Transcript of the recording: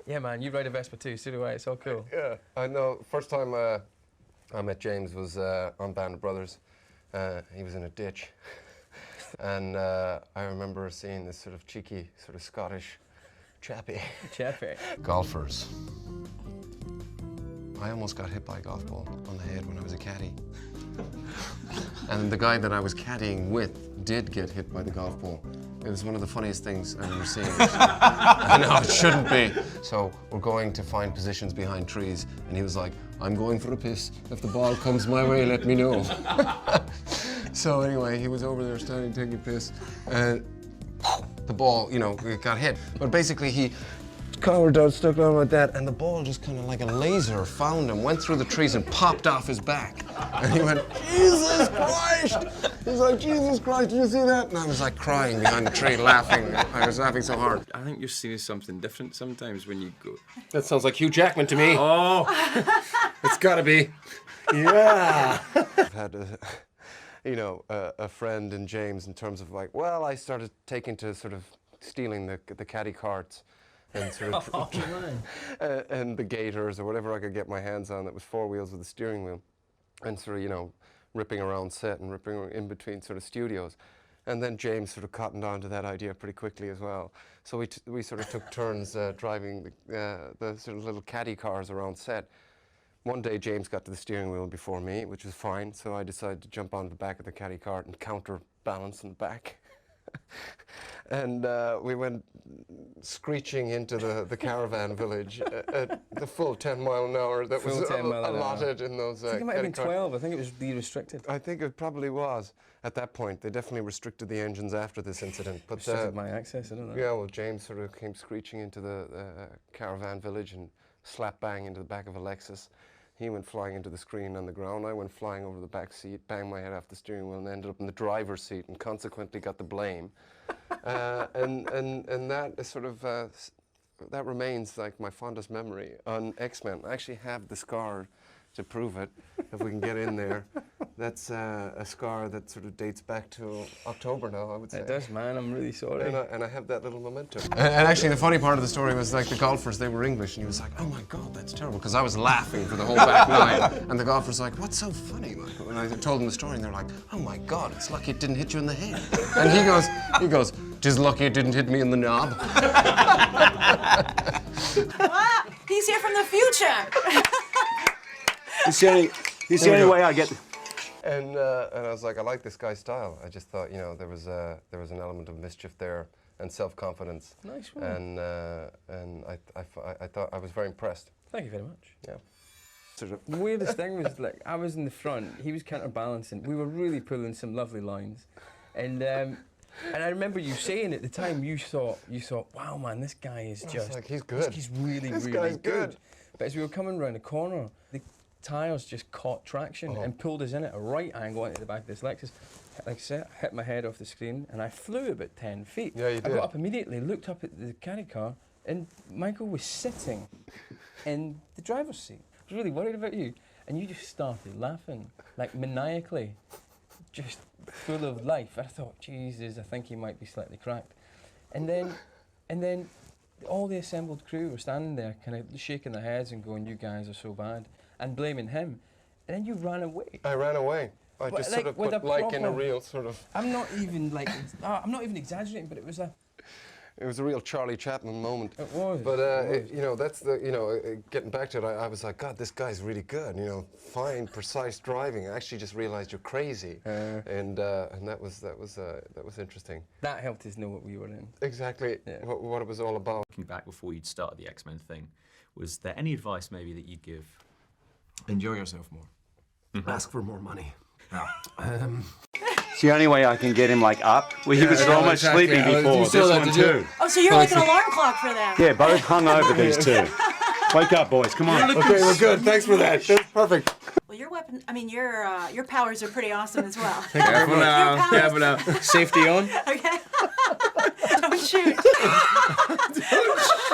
Yeah, man, you ride a Vespa too, so do I. It's all cool. Yeah, I know. First time I met James was on Band of Brothers. He was in a ditch. And I remember seeing this sort of cheeky, sort of Scottish chappie. Golfers. I almost got hit by a golf ball on the head when I was a caddy. And the guy that I was caddying with did get hit by the golf ball. It was one of the funniest things I've ever seen. I know, it shouldn't be. So we're going to find positions behind trees, and he was like, I'm going for a piss. If the ball comes my way, let me know. So anyway, he was over there standing taking a piss, and the ball, you know, it got hit. But basically he cowered down, stuck down like that, and the ball just kind of like a laser found him, went through the trees and popped off his back. And he went, Jesus Christ! He's like, Jesus Christ, did you see that? And I was like crying behind the tree, laughing. I was laughing so hard. I think you're seeing something different sometimes when you go. That sounds like Hugh Jackman to me. Oh, it's gotta be. Yeah. I've had a friend in James in terms of like, well, I started taking to sort of stealing the caddy carts and sort of and the gators or whatever I could get my hands on that was 4 wheels with a steering wheel, and sort of, you know, ripping around set and ripping in between sort of studios. And then James sort of cottoned on to that idea pretty quickly as well. So we sort of took turns driving the sort of little caddy cars around set. One day James got to the steering wheel before me, which was fine, so I decided to jump on the back of the caddy cart and counterbalance in the back. And we went screeching into the caravan village at the full 10 mile an hour that was allotted in those I think it might have been 12, I think it was de-restricted. I think it probably was at that point. They definitely restricted the engines after this incident. But restricted my access, I don't know. Yeah, well, James sort of came screeching into the caravan village and slap bang into the back of a Lexus. He went flying into the screen on the ground. I went flying over the back seat, banged my head off the steering wheel, and ended up in the driver's seat, and consequently got the blame. And that is sort of that remains like my fondest memory on X-Men. I actually have the scar to prove it, if we can get in there. That's a scar that sort of dates back to October now, I would say. It does, man. I'm really sorry. And I have that little memento. And actually, the funny part of the story was like the golfers, they were English, and he was like, oh my God, that's terrible, because I was laughing for the whole back nine. And the golfer's like, what's so funny, Michael? And I told them the story, and they're like, oh my God, it's lucky it didn't hit you in the head. And he goes, just lucky it didn't hit me in the knob. Wow, he's here from the future. He's the only way I get. And I was like, I like this guy's style. I just thought, you know, there was an element of mischief there and self-confidence. Nice one. And I thought I was very impressed. Thank you very much. Yeah. Sort of. The weirdest thing was, like, I was in the front, he was counterbalancing. We were really pulling some lovely lines, and I remember you saying at the time, you thought, wow, man, this guy is just like, he's good. He's really, this really guy's good. But as we were coming around the corner, the tyres just caught traction and pulled us in at a right angle into the back of this Lexus. Like I said, hit my head off the screen, and I flew about 10 feet. Yeah, you did. I got up immediately, looked up at the caddy car, and Michael was sitting in the driver's seat. I was really worried about you, and you just started laughing, like maniacally, just full of life. I thought, Jesus, I think he might be slightly cracked. And then all the assembled crew were standing there, kind of shaking their heads and going, you guys are so bad, and blaming him. And then you ran away. I ran away. I just sort of put like in a real sort of... I'm not even exaggerating, but it was a real Charlie Chaplin moment. It was. But you know, that's the, you know, getting back to it, I was like, God, this guy's really good. You know, fine, precise driving. I actually just realized you're crazy, and that was interesting. That helped us know what we were in. Exactly. Yeah. What it was all about. Looking back before you'd started the X-Men thing, was there any advice maybe that you'd give? Enjoy yourself more. Ask for more money. It's the only way I can get him like up. Well, he was almost sleeping before. This one too. Oh, so you're like an alarm clock for them. Yeah, both hung over these two. Wake up, boys. Come on. Okay, we're good. Thanks for that. That's perfect. Well, your weapon, I mean, your powers are pretty awesome as well. Careful now. Careful now. Safety on. Okay. Don't shoot. Don't shoot.